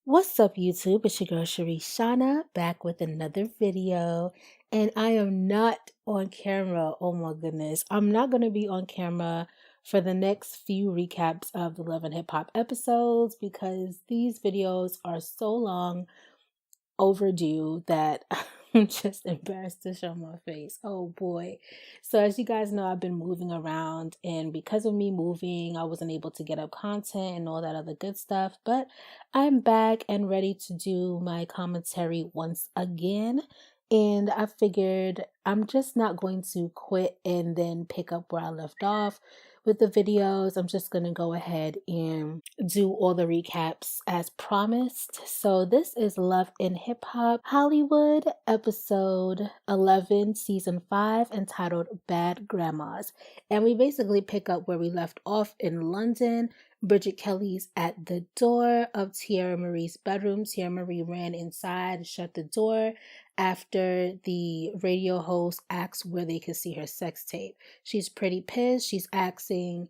What's up, YouTube? It's your girl ChericeShana back with another video, and I am not on camera. Oh my goodness, I'm not going to be on camera for the next few recaps of the Love and Hip Hop episodes because these videos are so long overdue that I'm just embarrassed to show my face. Oh boy. So as you guys know, I've been moving around, and because of me moving, I wasn't able to get up content and all that other good stuff, but I'm back and ready to do my commentary once again. And I figured I'm just not going to quit and then pick up where I left off with the videos. I'm just going to go ahead and do all the recaps as promised. So this is Love in Hip Hop Hollywood, episode 11, season 5, entitled Bad Grandmas. And we basically pick up where we left off in London. Bridget Kelly's at the door of Tierra Marie's bedroom. Tierra Marie ran inside and shut the door after the radio host asks where they could see her sex tape. She's pretty pissed. She's asking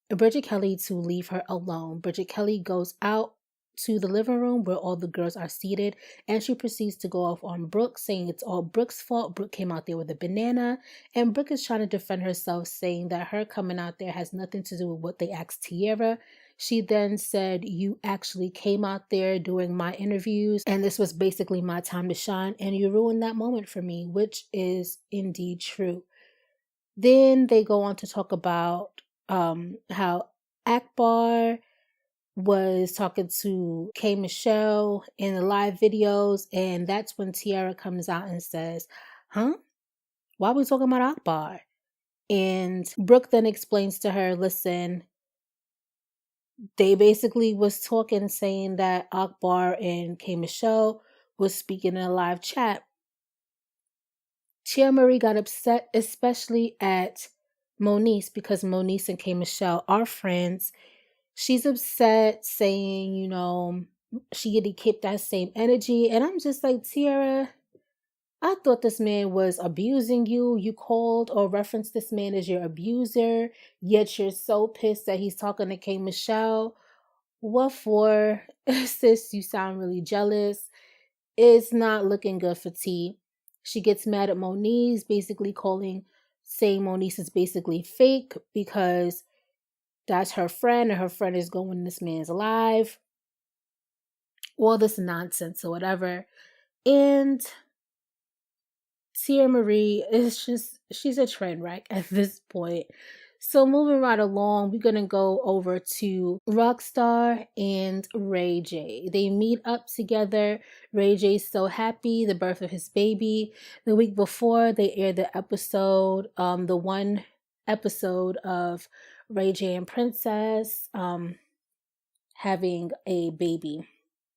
Bridget Kelly to leave her alone. Bridget Kelly goes out to the living room where all the girls are seated, and she proceeds to go off on Brooke, saying it's all Brooke's fault. Brooke came out there with a banana, and Brooke is trying to defend herself, saying that her coming out there has nothing to do with what they asked Tierra. She then said, "You actually came out there during my interviews, and this was basically my time to shine, and you ruined that moment for me," which is indeed true. Then they go on to talk about how Akbar was talking to K. Michelle in the live videos, and that's when Tiara comes out and says, "Huh? Why are we talking about Akbar?" And Brooke then explains to her, "Listen, they basically was talking, saying that Akbar and K. Michelle was speaking in a live chat." Tia Marie got upset, especially at Moniece, because Moniece and K. Michelle are friends. She's upset, saying, she had to keep that same energy. And I'm just like, Tiara, I thought this man was abusing you. You called or referenced this man as your abuser, yet you're so pissed that he's talking to K. Michelle. What for? Sis, you sound really jealous. It's not looking good for T. She gets mad at Moniece, basically saying Moniece is basically fake because that's her friend and her friend is going this man's live. All this nonsense or whatever. And Tia Marie is she's a train wreck at this point. So moving right along, we're going to go over to Rockstar and Ray J. They meet up together. Ray J's so happy, the birth of his baby. The week before, they aired the episode, the one episode of Ray J and Princess having a baby,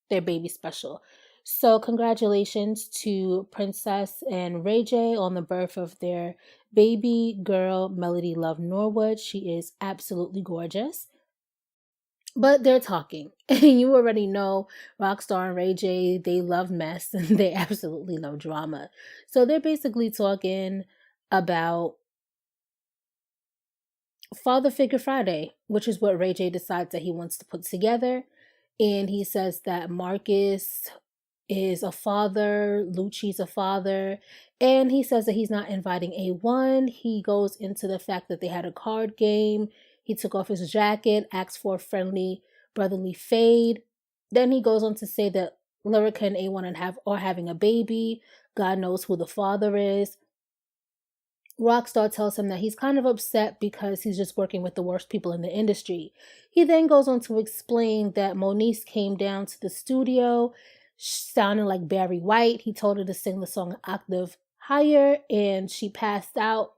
their baby special. So congratulations to Princess and Ray J on the birth of their baby girl, Melody Love Norwood. She is absolutely gorgeous. But they're talking. And you already know Rockstar and Ray J, they love mess and they absolutely love drama. So they're basically talking about Father Figure Friday, which is what Ray J decides that he wants to put together. And he says that Marcus is a father, Lucci's a father, and he says that he's not inviting A1. He goes into the fact that they had a card game. He took off his jacket, asked for a friendly brotherly fade. Then he goes on to say that Lyrica and A1 are having a baby. God knows who the father is. Rockstar tells him that he's kind of upset because he's just working with the worst people in the industry. He then goes on to explain that Moniece came down to the studio sounding like Barry White. He told her to sing the song an octave higher and she passed out.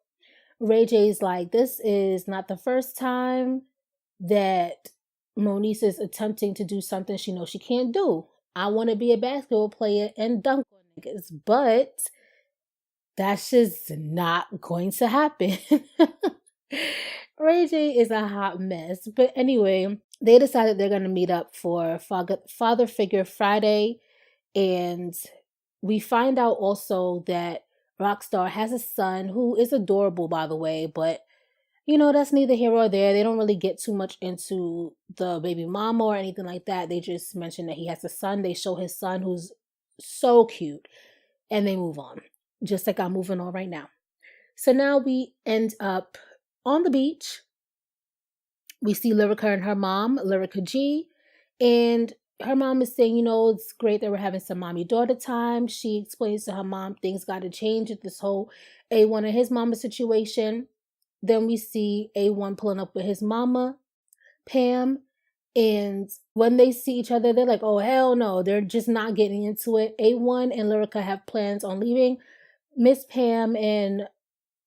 Ray J's like, this is not the first time that Moniece is attempting to do something she knows she can't do. I want to be a basketball player and dunk on niggas, but that's just not going to happen. Ray J is a hot mess. But anyway, they decided they're going to meet up for Father Figure Friday. And we find out also that Rockstar has a son who is adorable, by the way, but that's neither here or there. They don't really get too much into the baby mama or anything like that. They just mention that he has a son. They show his son, who's so cute, and they move on, just like I'm moving on right now. So now we end up on the beach. We see Lyrica and her mom, Lyrica G, and her mom is saying, it's great that we're having some mommy daughter time. She explains to her mom things got to change with this whole A1 and his mama situation. Then we see A1 pulling up with his mama, Pam, and when they see each other, they're like, oh, hell no. They're just not getting into it. A1 and Lyrica have plans on leaving Miss Pam and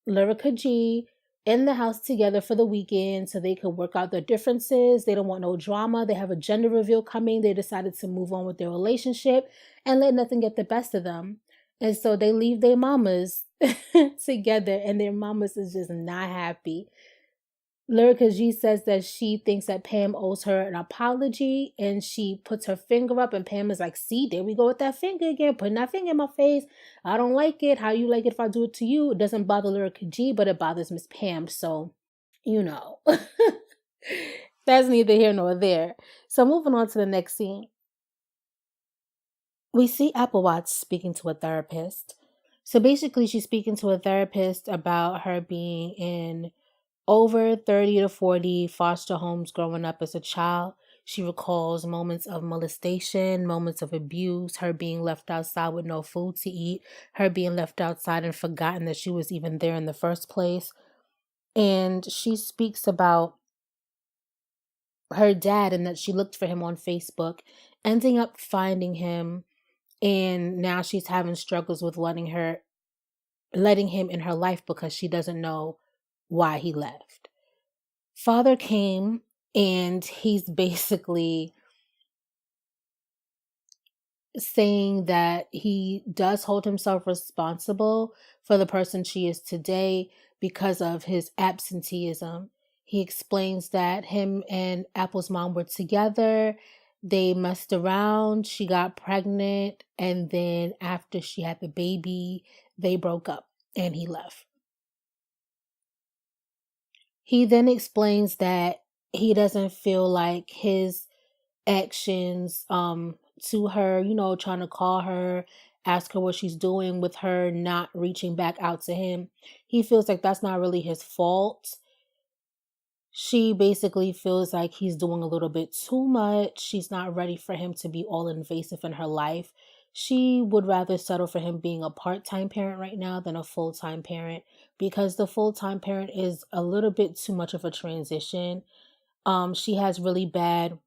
Lyrica G in the house together for the weekend so they could work out their differences. They don't want no drama. They have a gender reveal coming. They decided to move on with their relationship and let nothing get the best of them. And so they leave their mamas together, and their mamas is just not happy. Lyrica G says that she thinks that Pam owes her an apology, and she puts her finger up, and Pam is like, see, there we go with that finger again, putting that finger in my face. I don't like it. How you like it if I do it to you? It doesn't bother Lyrica G, but it bothers Miss Pam. So, that's neither here nor there. So moving on to the next scene. We see Apple Watch speaking to a therapist. So basically, she's speaking to a therapist about her being in over 30 to 40 foster homes growing up as a child. She recalls moments of molestation, moments of abuse, her being left outside with no food to eat, her being left outside and forgotten that she was even there in the first place. And she speaks about her dad and that she looked for him on Facebook, ending up finding him, and now she's having struggles with letting him in her life because she doesn't know why he left. Father came, and he's basically saying that he does hold himself responsible for the person she is today because of his absenteeism. He explains that him and Apple's mom were together. They messed around. She got pregnant. And then after she had the baby, they broke up and he left. He then explains that he doesn't feel like his actions to her, trying to call her, ask her what she's doing, with her not reaching back out to him. He feels like that's not really his fault. She basically feels like he's doing a little bit too much. She's not ready for him to be all invasive in her life. She would rather settle for him being a part-time parent right now than a full-time parent, because the full-time parent is a little bit too much of a transition. She has really bad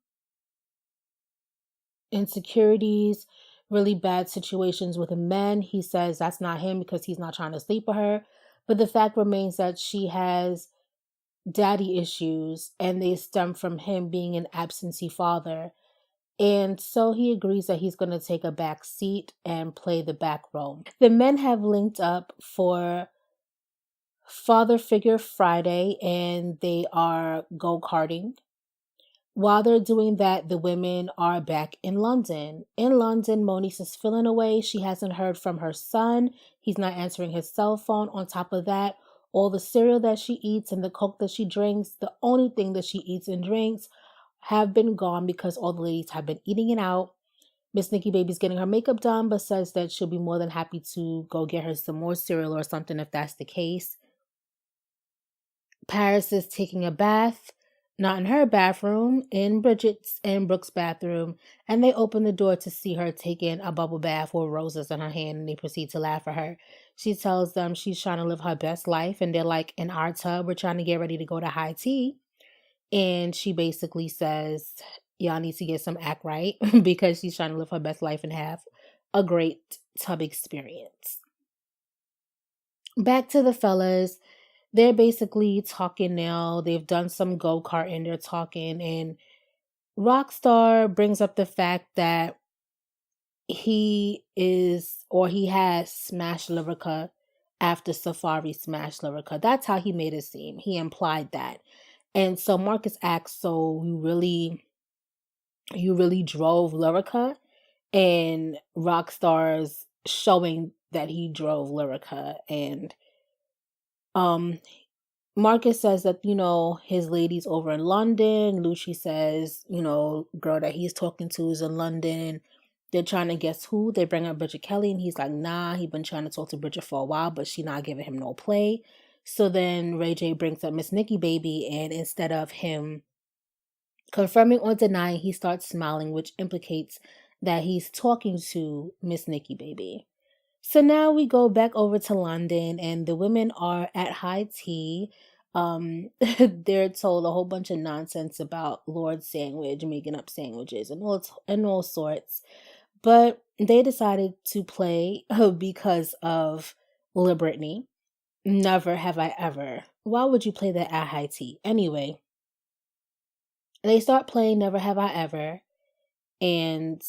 insecurities, really bad situations with men. He says that's not him because he's not trying to sleep with her. But the fact remains that she has daddy issues, and they stem from him being an absentee father. And so he agrees that he's going to take a back seat and play the back role. The men have linked up for Father Figure Friday, and they are go-karting. While they're doing that, the women are back in London. In London, Monique is feeling away. She hasn't heard from her son. He's not answering his cell phone. On top of that, all the cereal that she eats and the Coke that she drinks, the only thing that she eats and drinks, have been gone because all the ladies have been eating it out. Miss Nikki Baby's getting her makeup done, but says that she'll be more than happy to go get her some more cereal or something if that's the case. Paris is taking a bath, not in her bathroom, in Bridget's and Brooke's bathroom, and they open the door to see her taking a bubble bath with roses in her hand, and they proceed to laugh at her. She tells them she's trying to live her best life, and they're like, in our tub, we're trying to get ready to go to high tea. And she basically says, y'all need to get some act right because she's trying to live her best life and have a great tub experience. Back to the fellas. They're basically talking now. They've done some go-karting. They're talking, and Rockstar brings up the fact that he has smashed Lyrica after Safari smashed Lyrica. That's how he made it seem. He implied that. And so Marcus asks, so you really drove Lyrica? And Rockstar's showing that he drove Lyrica, and Marcus says that, his lady's over in London. Lucci says, girl that he's talking to is in London. They're trying to guess who. They bring up Bridget Kelly, and he's like, nah, he been trying to talk to Bridget for a while, but she not giving him no play. So then Ray J brings up Miss Nikki Baby, and instead of him confirming or denying, he starts smiling, which implicates that he's talking to Miss Nikki Baby. So now we go back over to London, and the women are at high tea. They're told a whole bunch of nonsense about Lord Sandwich making up sandwiches and all sorts. But they decided to play because of Lil Brittany. Never have I ever. Why would you play that at high tea? Anyway, they start playing Never Have I Ever, and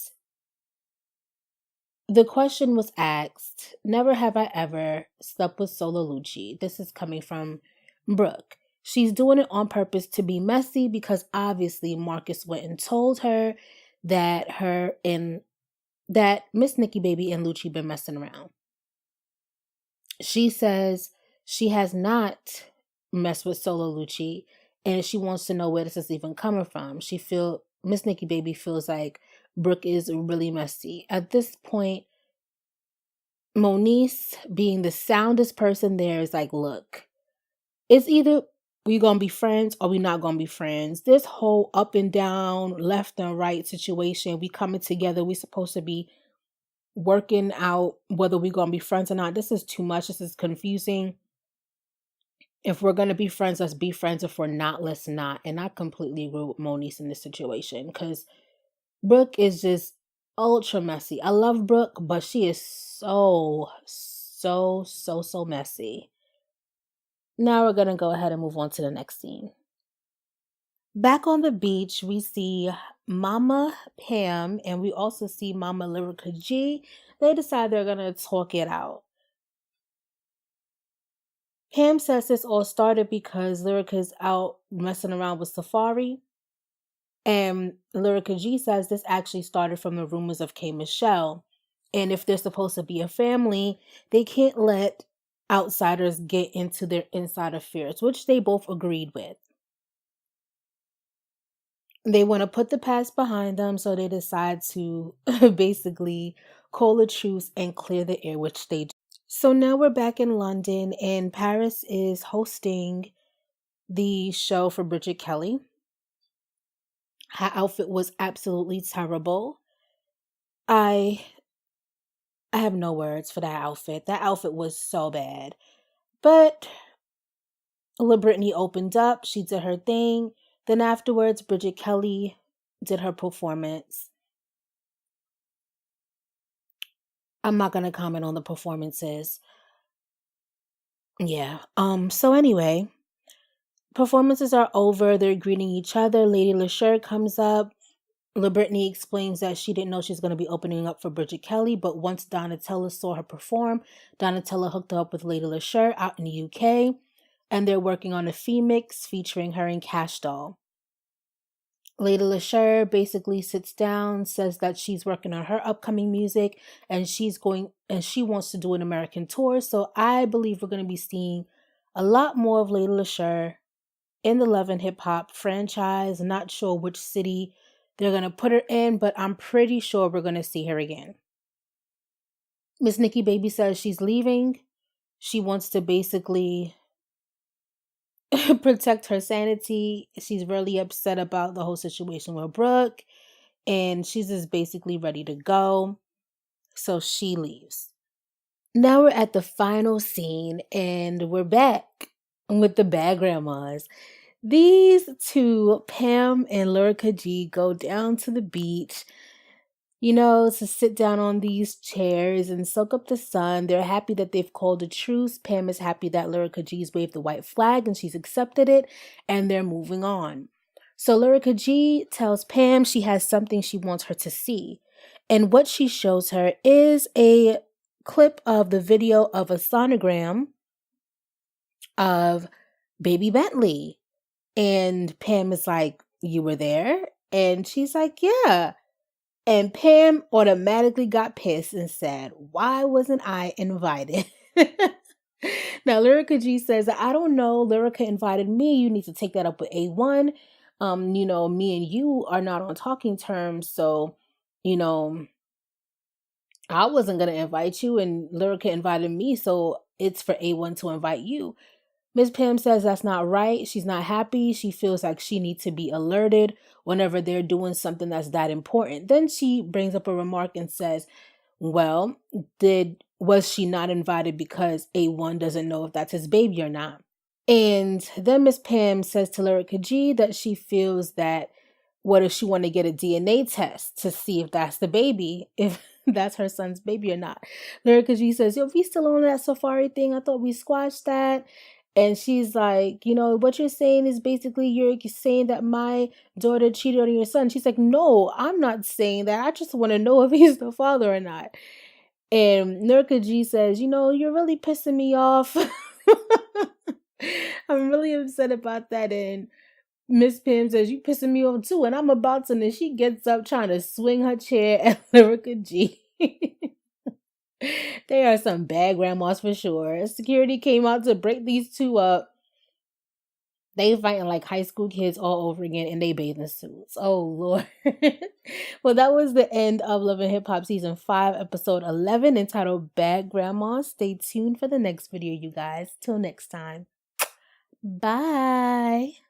the question was asked, never have I ever slept with Solo Lucci. This is coming from Brooke. She's doing it on purpose to be messy because obviously Marcus went and told her that that Miss Nikki Baby and Lucci been messing around. She says she has not messed with Solo Lucci, and she wants to know where this is even coming from. Miss Nikki Baby feels like Brooke is really messy. At this point, Moniece, being the soundest person there, is like, look, it's either we gonna be friends or we not gonna be friends. This whole up and down, left and right situation, we coming together, we supposed to be working out whether we gonna be friends or not. This is too much. This is confusing. If we're gonna be friends, let's be friends. If we're not, let's not. And I completely agree with Moniece in this situation because Brooke is just ultra messy. I love Brooke, but she is so messy. Now we're going to go ahead and move on to the next scene. Back on the beach, we see Mama Pam, and we also see Mama Lyrica G. They decide they're going to talk it out. Pam says this all started because Lyrica's out messing around with Safari. And Lyrica G says this actually started from the rumors of K. Michelle. And if they're supposed to be a family, they can't let outsiders get into their inside affairs, which they both agreed with. They want to put the past behind them, so they decide to basically call a truce and clear the air, which they do. So now we're back in London, and Paris is hosting the show for Bridget Kelly. Her outfit was absolutely terrible. I have no words for that outfit. That outfit was so bad. But Lil Brittany opened up. She did her thing. Then afterwards, Bridget Kelly did her performance. I'm not going to comment on the performances. Yeah. So anyway, performances are over. They're greeting each other. Lady LaSure comes up. Lil Brittany explains that she didn't know she was going to be opening up for Bridget Kelly, but once Donatella saw her perform, Donatella hooked her up with Lady LaSure out in the UK, and they're working on a mix featuring her and Cash Doll. Lady LaSure basically sits down, says that she's working on her upcoming music, and she wants to do an American tour. So I believe we're going to be seeing a lot more of Lady LaSure in the Love and Hip Hop franchise. Not sure which city they're going to put her in, but I'm pretty sure we're going to see her again. Miss Nikki Baby says she's leaving. She wants to basically protect her sanity. She's really upset about the whole situation with Brooke, and she's just basically ready to go. So she leaves. Now we're at the final scene, and we're back with the bad grandmas. These two, Pam and Lyrica G, go down to the beach, to sit down on these chairs and soak up the sun. They're happy that they've called a truce. Pam is happy that Lyrica G's waved the white flag and she's accepted it, and they're moving on. So Lyrica G tells Pam she has something she wants her to see. And what she shows her is a clip of the video of a sonogram of Baby Bentley. And Pam is like, you were there? And she's like, yeah. And Pam automatically got pissed and said, why wasn't I invited? Now, Lyrica G says, I don't know. Lyrica invited me. You need to take that up with A1. Me and you are not on talking terms. So, you know, I wasn't going to invite you, and Lyrica invited me. So it's for A1 to invite you. Miss Pam says that's not right. She's not happy. She feels like she needs to be alerted whenever they're doing something that's that important. Then she brings up a remark and says, well, was she not invited because A1 doesn't know if that's his baby or not? And then Miss Pam says to Lyrica G that she feels that what if she want to get a DNA test to see if that's the baby, if that's her son's baby or not. Lyrica G says, yo, we still on that safari thing. I thought we squashed that. And she's like, what you're saying is basically you're saying that my daughter cheated on your son. She's like, no, I'm not saying that. I just want to know if he's the father or not. And Lyrica G says, you're really pissing me off. I'm really upset about that. And Miss Pam says, you pissing me off too. And I'm about to, and then she gets up trying to swing her chair at Lyrica G. They are some bad grandmas for sure. Security came out to break these two up. They fighting like high school kids all over again in they bathing suits. Oh, Lord. Well, that was the end of Love and Hip Hop Season 5, Episode 11, entitled Bad Grandma. Stay tuned for the next video, you guys. Till next time. Bye.